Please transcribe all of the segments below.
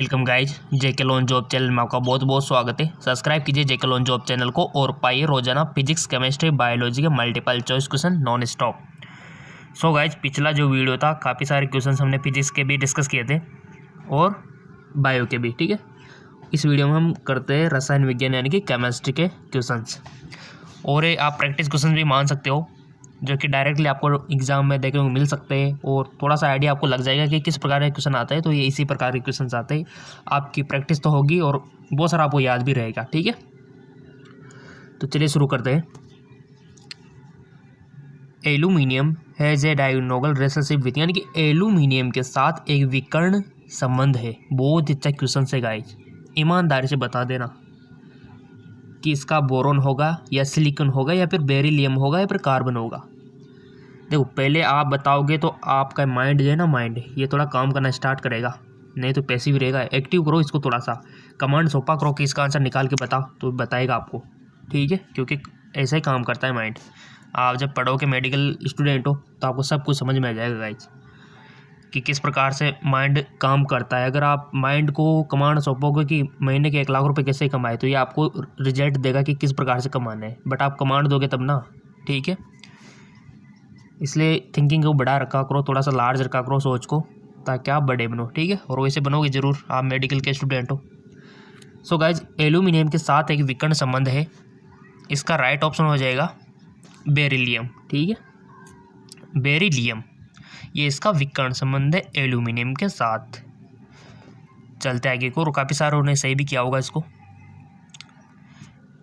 Welcome guys, जेके loan job channel में आपका बहुत बहुत स्वागत है। सब्सक्राइब कीजिए जेके लोन जॉब चैनल को और पाइए रोजाना फिजिक्स, केमिस्ट्री, बायोलॉजी के multiple choice question non stop. So guys, पिछला जो वीडियो था काफ़ी सारे क्वेश्चन हमने फिजिक्स के भी डिस्कस किए थे और बायो के भी। ठीक है, इस वीडियो में हम करते हैं रसायन विज्ञान यानी कि केमिस्ट्री के क्वेश्चन। और ये आप प्रैक्टिस क्वेश्चन भी मान सकते हो जो कि डायरेक्टली आपको एग्जाम में देखने को मिल सकते हैं और थोड़ा सा आइडिया आपको लग जाएगा कि किस प्रकार के क्वेश्चन आता है। तो ये इसी प्रकार के क्वेश्चन आते हैं, आपकी प्रैक्टिस तो होगी और बहुत सारा आपको याद भी रहेगा। ठीक है, तो चलिए शुरू करते हैं। Aluminium has a diagonal relationship with, यानी कि एल्यूमिनियम के साथ एक विकर्ण संबंध है। बहुत अच्छा क्वेश्चन है गाइज, ईमानदारी से बता देना कि इसका बोरोन होगा या सिलिकॉन होगा या फिर बेरिलियम होगा या फिर कार्बन होगा। देखो, पहले आप बताओगे तो आपका माइंड जो है ना, माइंड ये थोड़ा काम करना स्टार्ट करेगा, नहीं तो पैसिव रहेगा। एक्टिव करो इसको, थोड़ा सा कमांड सौंपा करो कि इसका आंसर निकाल के बताओ, तो बताएगा आपको। ठीक है, क्योंकि ऐसा ही काम करता है माइंड। आप जब पढ़ोगे मेडिकल स्टूडेंट हो तो आपको सब कुछ समझ में आ जाएगा गाइज कि किस प्रकार से माइंड काम करता है। अगर आप माइंड को कमांड सौंपोगे कि महीने के 1 लाख रुपए कैसे कमाए, तो ये आपको रिजल्ट देगा कि किस प्रकार से कमाना है, बट आप कमांड दोगे तब ना। ठीक है, इसलिए थिंकिंग को बढ़ा रखा करो, थोड़ा सा लार्ज रखा करो सोच को, ताकि आप बड़े बनो। ठीक है, और वैसे बनोगे ज़रूर, आप मेडिकल के स्टूडेंट हो। सो गाइज, एल्यूमिनियम के साथ एक विकर्ण संबंध है, इसका राइट ऑप्शन हो जाएगा बेरिलियम। ठीक है, बेरिलियम ये इसका विकर्ण संबंध है एल्यूमिनियम के साथ। चलते आगे को, और काफ़ी सारों ने सही भी किया होगा इसको।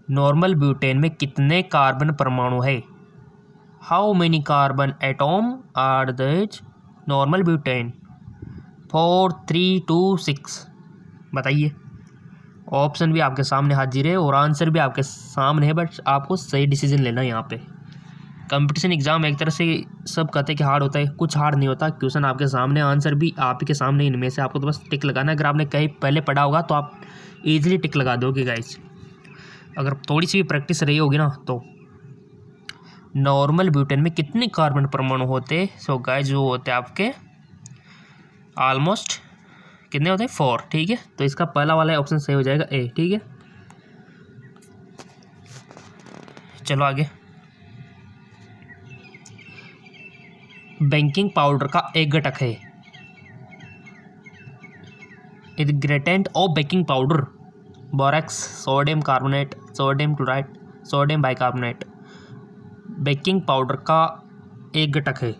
नॉर्मल ब्यूटेन में कितने कार्बन परमाणु है? How many carbon atom are that normal butane? 4, 3, 2, 6 बताइए। ऑप्शन भी आपके सामने हाजिर है और आंसर भी आपके सामने है, बट आपको सही डिसीजन लेना है यहाँ पे। कंपटीशन एग्जाम एक तरह से सब कहते हैं कि हार्ड होता है, कुछ हार्ड नहीं होता। क्वेश्चन आपके सामने, आंसर भी आप ही के सामने, इनमें से आपको तो बस टिक लगाना है। अगर आपने कहीं पहले पढ़ा होगा तो आप इजीली टिक लगा दोगे गाइस, अगर थोड़ी सी भी प्रैक्टिस रही होगी ना तो। नॉर्मल ब्यूटेन में कितने कार्बन परमाणु होते हैं? सो गाइस, जो होते हैं आपके ऑलमोस्ट कितने होते हैं? 4। ठीक है, तो इसका पहला वाला ऑप्शन सही हो जाएगा, ए। ठीक है, चलो आगे। बेकिंग पाउडर का एक घटक है। Ingredient of baking powder: borax, sodium carbonate, sodium chloride, sodium bicarbonate. Baking powder का एक घटक है।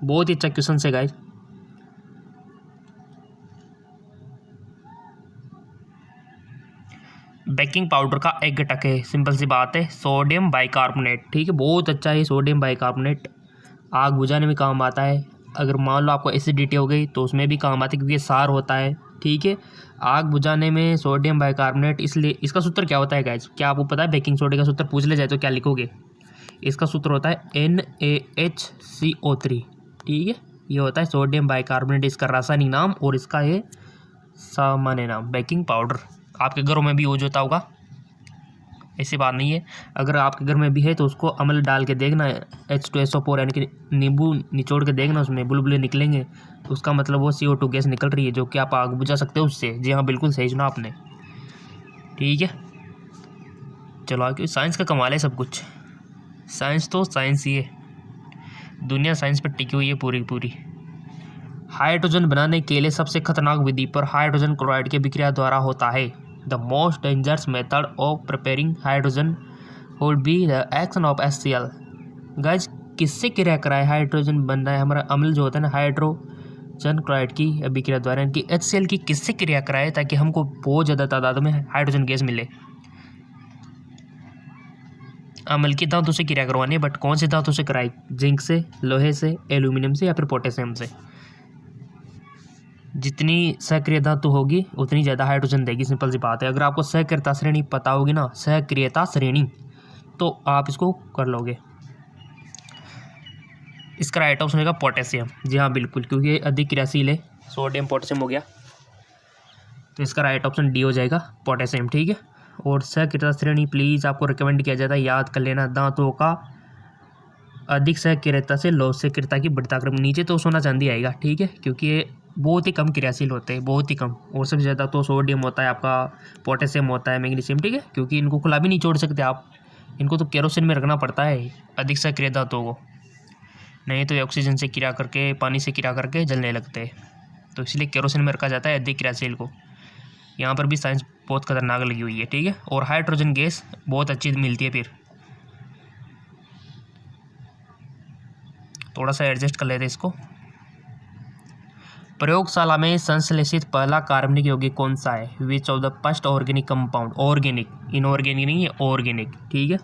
बहुत ही अच्छा क्वेश्चन है गाइस। बेकिंग पाउडर का एक घटक है, सिंपल सी बात है, सोडियम बाइकार्बोनेट। ठीक है, बहुत अच्छा है सोडियम बाइकार्बोनेट। आग बुझाने में काम आता है। अगर मान लो आपको एसिडिटी हो गई तो उसमें भी काम आता है, क्योंकि ये सार होता है। ठीक है, आग बुझाने में सोडियम बाइकार्बोनेट। इसलिए इसका सूत्र क्या होता है गाइस? क्या आपको पता है? बेकिंग सोडा का सूत्र पूछ ले जाए तो क्या लिखोगे? इसका सूत्र होता है NaHCO3। ठीक है, ये होता है सोडियम बाइकार्बोनेट, इसका रासायनिक नाम, और इसका ये सामान्य नाम बेकिंग पाउडर। आपके घरों में भी यूज होता होगा, ऐसी बात नहीं है। अगर आपके घर में भी है तो उसको अम्ल डाल के देखना, H2SO4 यानी कि नींबू निचोड़ के देखना, उसमें बुलबुले निकलेंगे, तो उसका मतलब वो CO2 गैस निकल रही है, जो कि आप आग बुझा सकते हो उससे। जी हाँ, बिल्कुल सही सुना आपने। ठीक है, चलो आगे। साइंस का कमाल है सब कुछ। साइंस तो साइंस ही है, दुनिया साइंस पर टिकी हुई है पूरी पूरी। हाइड्रोजन बनाने के लिए सबसे खतरनाक विधि पर हाइड्रोजन क्लोराइड की विक्रिया द्वारा होता है। The most dangerous method of preparing hydrogen would be the action of HCl। Guys, किससे क्रिया कराए हाइड्रोजन बनना है? हमारा अम्ल जो होता है ना, हाइड्रोजन क्लोराइड की अभिक्रिया द्वारा, यानी कि HCl की किससे क्रिया कराए ताकि हमको बहुत ज़्यादा तादाद में हाइड्रोजन गैस मिले? अम्ल की धातु से क्रिया करवानी है, बट कौन से धातु से कराई? जिंक से, लोहे से, एल्यूमिनियम से या फिर पोटेशियम से। जितनी सक्रिय धातु होगी उतनी ज़्यादा हाइड्रोजन देगी, सिंपल सी बात है। अगर आपको सक्रियता श्रेणी पता होगी ना, सक्रियता श्रेणी, तो आप इसको कर लोगे। इसका राइट ऑप्शन होगा पोटेशियम। जी हाँ, बिल्कुल, क्योंकि ये अधिक क्रियाशील है। सोडियम पोटेशियम हो गया, तो इसका राइट ऑप्शन डी हो जाएगा, पोटेशियम। ठीक है, और सक्रियता श्रेणी प्लीज़ आपको रिकमेंड किया जाता है, याद कर लेना। धातुओं का अधिक सक्रियता से लो सक्रियता की बढ़ता क्रम, नीचे तो सोना चांदी आएगा। ठीक है, क्योंकि ये बहुत ही कम क्रियाशील होते हैं, बहुत ही कम। और सबसे ज़्यादा तो सोडियम होता है आपका, पोटेशियम होता है, मैग्नीशियम, ठीक है, क्योंकि इनको खुला भी नहीं छोड़ सकते आप, इनको तो केरोसिन में रखना पड़ता है अधिक सक्रिय धातुओं को, नहीं तो ये ऑक्सीजन से क्रिया करके, पानी से क्रिया करके जलने लगते हैं। तो इसलिए केरोसिन में रखा जाता है अधिक क्रियाशील को। यहाँ पर भी साइंस बहुत खतरनाक लगी हुई है, ठीक है। और हाइड्रोजन गैस बहुत अच्छी मिलती है। फिर थोड़ा सा एडजस्ट कर लेते हैं इसको। प्रयोगशाला में संश्लेषित पहला कार्बनिक यौगिक कौन सा है? Which of the first organic compound, organic, inorganic नहीं है, ऑर्गेनिक, ठीक है,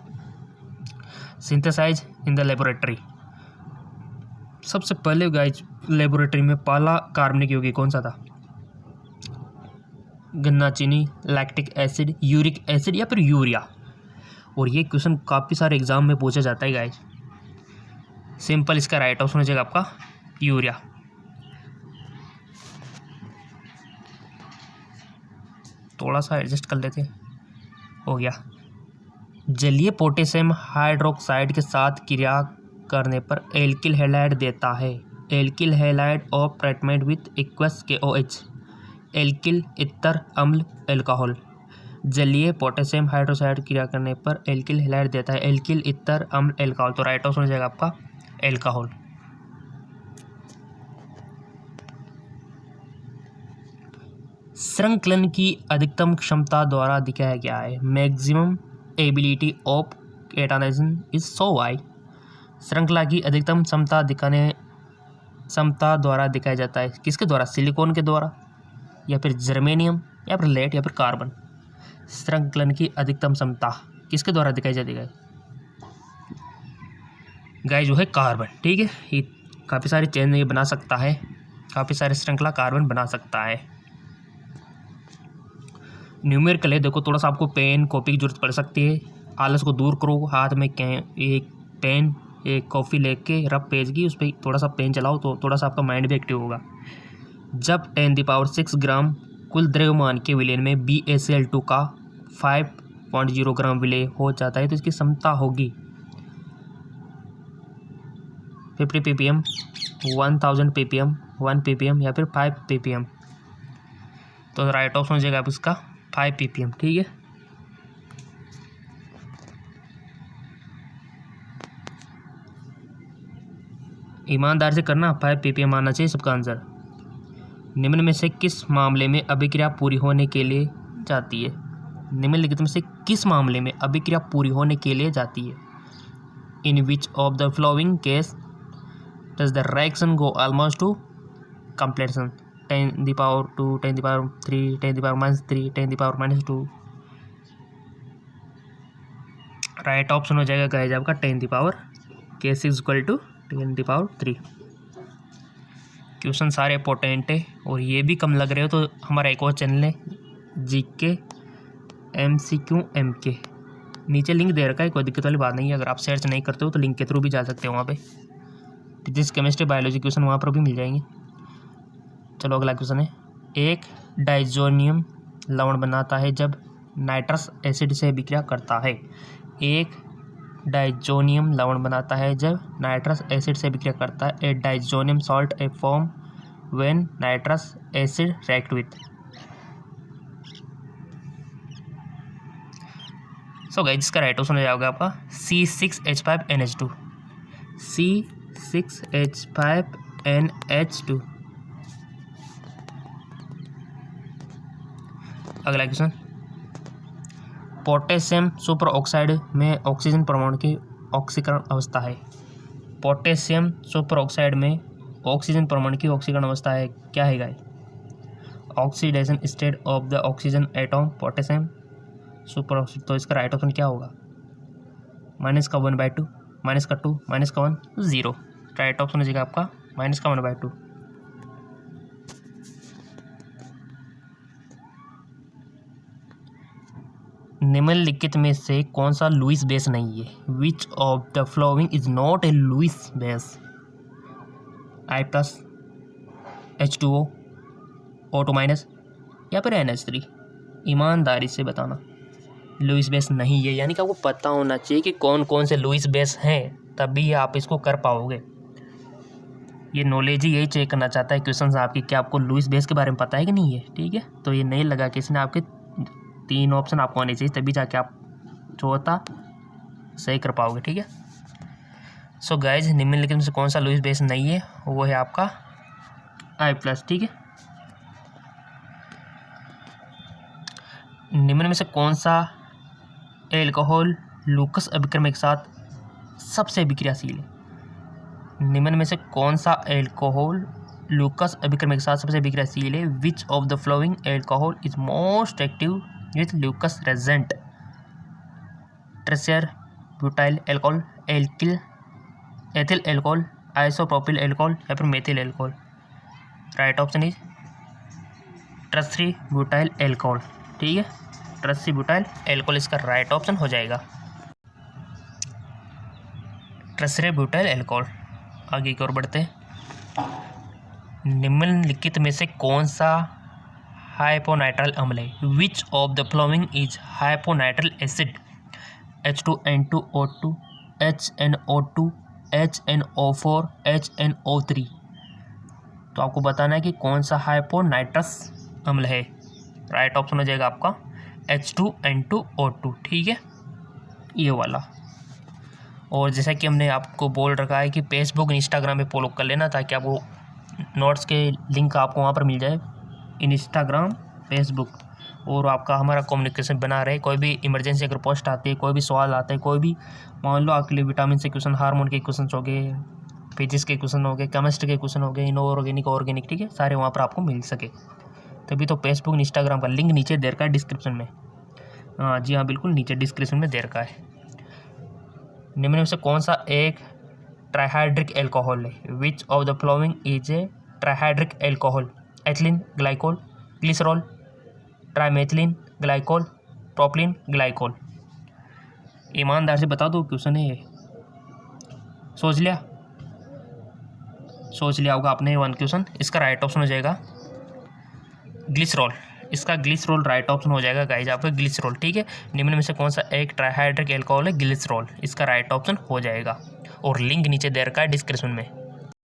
सिंथेसाइज इन द लेबोरेटरी। सबसे पहले गाइज लेबोरेटरी में पहला कार्बनिक यौगिक कौन सा था? गन्ना, चीनी, लैक्टिक एसिड, यूरिक एसिड या फिर यूरिया। और ये क्वेश्चन काफ़ी सारे एग्जाम में पूछा जाता है गाइज। सिंपल इसका राइट ऑप्शन हो जाएगा आपका यूरिया। थोड़ा सा एडजस्ट कर लेते, हो गया। जलीय पोटेशियम हाइड्रोक्साइड के साथ क्रिया करने पर एल्किल हैलाइड देता है। Alkyl halide of treatment with aqueous KOH, alkyl इतर अम्ल एल्कोहल। जलीय पोटेशियम हाइड्रोक्साइड क्रिया करने पर एल्किल हैलाइड देता है, एल्किल इतर अम्ल एल्कोहल। तो राइट ऑप्शन हो जाएगा आपका एल्कोहल। श्रृंखलन की अधिकतम क्षमता द्वारा दिखाया गया है। Maximum ability of catenation is shown by. श्रृंखला की अधिकतम क्षमता द्वारा दिखाया जाता है, किसके द्वारा? सिलिकॉन के द्वारा, या फिर जर्मेनियम, या फिर लेड, या फिर कार्बन। श्रृंखलन की अधिकतम क्षमता किसके द्वारा दिखाई जाती है? गाइस जो है कार्बन, ठीक है। ये काफ़ी सारे चेन ये बना सकता है, काफ़ी सारे श्रृंखला कार्बन बना सकता है। न्यूमेरिकल है, देखो थोड़ा सा आपको पेन कॉपी की जरूरत पड़ सकती है। आलस को दूर करो, हाथ में एक पेन, एक कॉफ़ी लेके रफ पेज की, उस पर थोड़ा सा पेन चलाओ तो थोड़ा सा आपका माइंड भी एक्टिव होगा। जब 10⁶ ग्राम कुल द्रव्यमान के विलयन में BaCl2 का 5.0 ग्राम विलय हो जाता है तो इसकी क्षमता होगी 50 ppm, 1000 ppm, 1 ppm या फिर 5 ppm। तो राइट ऑप्शन हो जाएगा आप इसका 5 ppm, ठीक है। ईमानदार से करना, 5 ppm आना चाहिए सबका आंसर। निम्न में से किस मामले में अभिक्रिया पूरी होने के लिए जाती है? निम्नलिखित में से किस मामले में अभिक्रिया पूरी होने के लिए जाती है? In which of the following case does the reaction go almost to completion? 10⁻², 10⁻³ 10⁻³ 10⁻²। Right option हो जाएगा गाइस आपका 10⁻, case is equal to 10⁻3। Question सारे इंपॉर्टेंट है और ये भी कम लग रहे हो तो हमारा एक और चैनल है GK MCQ MK, नीचे लिंक दे रखा है, कोई दिक्कत वाली बात नहीं है। अगर आप सर्च नहीं करते हो तो लिंक के थ्रू भी जा सकते हो वहाँ पे। फिजिक्स केमिस्ट्री बायोलॉजी क्वेश्चन वहाँ पर भी मिल जाएंगे। चलो अगला क्वेश्चन है। एक डाइजोनियम लवण बनाता है जब नाइट्रस एसिड से अभिक्रिया करता है। एक डाइजोनियम लवण बनाता है जब नाइट्रस एसिड से अभिक्रिया करता है। A diazonium salt a form when nitrous acid react with. So guys इसका राइट ऑप्शन हो जाएगा आपका C6H5NH2, C6H5NH2। अगला क्वेश्चन। पोटेशियम सुपर ऑक्साइड में ऑक्सीजन परमाणु की ऑक्सीकरण अवस्था है। पोटेशियम सुपर ऑक्साइड में ऑक्सीजन परमाणु की ऑक्सीकरण अवस्था है, क्या है guys? Oxidation state of the oxygen atom potassium superoxide. तो इसका राइट ऑप्शन क्या होगा? -1/2, -2, -1, 0। राइट ऑप्शन हो जाएगा आपका -1/2। निम्नलिखित में से कौन सा लुईस बेस नहीं है? Which of the following is not a Lewis base? I+, H2O, O2- या फिर NH3। ईमानदारी से बताना, लुईस बेस नहीं है, यानी कि आपको पता होना चाहिए कि कौन कौन से लुईस बेस हैं, तभी आप इसको कर पाओगे। ये नॉलेज ही यही चेक करना चाहता है क्वेश्चन आपकी, क्या आपको लुईस बेस के बारे में पता है कि नहीं है, ठीक है। तो ये नहीं लगा किसी ने, आपके 3 ऑप्शन आपको आने चाहिए, तभी जाके आप चौथा सही कर पाओगे, ठीक है। सो गाइज, निम्नलिखित में से कौन सा लुईस बेस नहीं है, वो है आपका I+, ठीक है। निम्न में से कौन सा एल्कोहल लूकस अभिक्रम के साथ सबसे अभिक्रियाशील है? निम्न में से कौन सा एल्कोहल लूकस अभिक्रम के साथ सबसे अभिक्रियाशील है? Which of the following alcohol is most active with Lucas reagent? Tertiary butyl alcohol, alkyl, ethyl alcohol, isopropyl alcohol या फिर methyl alcohol? Right option is tertiary butyl alcohol, ठीक है। ट्रेसियर ब्यूटाइल एल्कोहल इसका राइट ऑप्शन हो जाएगा, ट्रेसियर butyl alcohol. आगे की ओर बढ़ते हैं। निम्नलिखित में से कौन सा हाइपोनाइट्राइल अम्ल है? Which of the following is hyponitrous acid? H2N2O2, HNO2, HNO4, HNO3? तो आपको बताना है कि कौन सा हाइपोनाइट्रस अम्ल है। राइट ऑप्शन हो जाएगा आपका H2N2O2, ठीक है, ये वाला। और जैसा कि हमने आपको बोल रखा है कि फेसबुक इंस्टाग्राम पे फॉलो कर लेना, ताकि आपको नोट्स के लिंक आपको वहाँ पर मिल जाए, इंस्टाग्राम, फेसबुक, और आपका हमारा कम्युनिकेशन बना रहे। कोई भी इमरजेंसी अगर पोस्ट आती है, कोई भी सवाल आता है, कोई भी मान लो आपके लिए विटामिन से क्वेश्चन, हार्मोन के क्वेश्चन हो गए, फिजिक्स के क्वेश्चन हो गए, केमिस्ट्री के क्वेश्चन हो गए, इनऑर्गेनिक, ऑर्गेनिक, ठीक है, सारे वहाँ पर आपको मिल सके। तभी तो फेसबुक इंस्टाग्राम का लिंक नीचे दे रखा है डिस्क्रिप्शन में। हाँ जी हाँ, बिल्कुल नीचे डिस्क्रिप्शन में दे रखा है। निम्न में से कौन सा एक ट्राइहाइड्रिक एल्कोहल है? Which of the following is a trihydric alcohol? Ethylene glycol, glycerol, ट्राइमेथिलीन glycol, propylene glycol? ईमानदार से बता दो, क्वेश्चन है ये। सोच लिया होगा आपने वन क्वेश्चन। इसका राइट ऑप्शन हो जाएगा ग्लिसरॉल। इसका ग्लिसरॉल राइट ऑप्शन हो जाएगा गाइज, आपका ग्लिसरॉल, ठीक है। निम्न में से कौन सा एक ट्राइहाइड्रिक एल्कोहल है? ग्लिसरॉल, इसका राइट ऑप्शन हो जाएगा। और लिंक नीचे दे रखा है डिस्क्रिप्शन में।